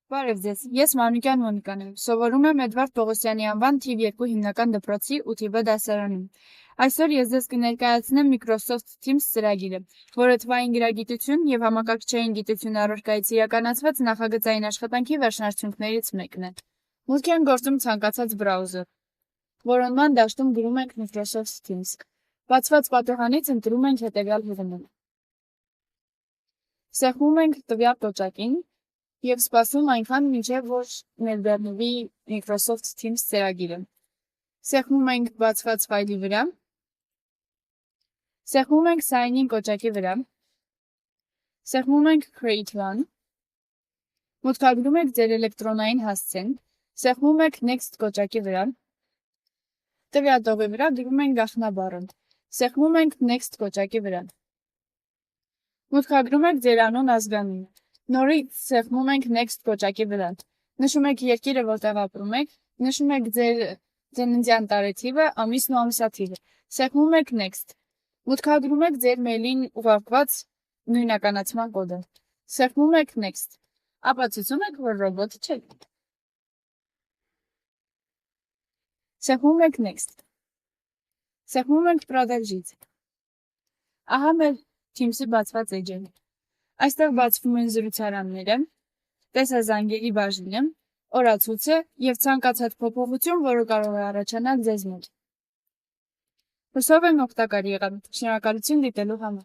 Բարև ձեզ, ես Մանուկյան Մոնիկան եմ, սովորում եմ Էդվարդ Պողոսյանի անվան թիվ 2 հիմնական դպրոցի 8-բ դասարանում։ Այսօր ես ձեզ կներկայացնեմ Microsoft Teams ծրագիրը, որը թվային գրագիտություն և համակարգչային գիտություն առարկայից իրականացված նախագծային աշխատանքի վերջնարդյունքներից մեկն է։ Մուտք են գործում ցանկացած բրաուզեր։ Որոնման դաշտում գրում ենք Microsoft Teams։ Բացված պատահանից ընտրում ենք հետևյալ հղումը։ Սեղմում ենք տվյալ կոճակին և սպասում այնքան, մինչև որ ներբեռնվի Microsoft Teams ծրագիրը։ Սեղմում ենք բացված ֆայլի վրա։ Սեղմում ենք Sign in կոճակի վրա։ Սեղմում ենք Create One։ Մուտքագրում եք ձեր էլեկտրոնային հասցեն։ Սեղմում եք Next կոճակի վրա։ Տվյալ տողի վրա գրում ենք գաղտնաբառը։ Սեղմում ենք Next կոճակի վրա։ Մուտքագրում եք ձեր անուն ազգանունը։ Նորից սեղմում ենք Next կոճակի վրա։ Նշում եք երկիրը, որտեղ ապրում եք, նշում եք ձեր ծննդյան տարեթիվը, ամիսն ու ամսաթիվը։ Սեղմում եք Next։ Մուտքագրում եք ձեր մեյլին ուղարկված նույնականացման կոդը։ Սեղմում եք Next։ Ապացուցում եք, որ ռոբոտ չեք։ Սեղմում եք Next։ Սեղմում ենք Продолжить։ Ահա մեր Teams-ի բացված էջերը։ Այստեղ բացվում են զրուցարանները, տեսազանգերի բաժինը, օրացույցը և ցանկացած փոփոխություն, որը կարող է առաջանալ ձեզ մոտ։ Հուսով եմ օգտակար եղավ։ Շնորհակալություն դիտելու համար։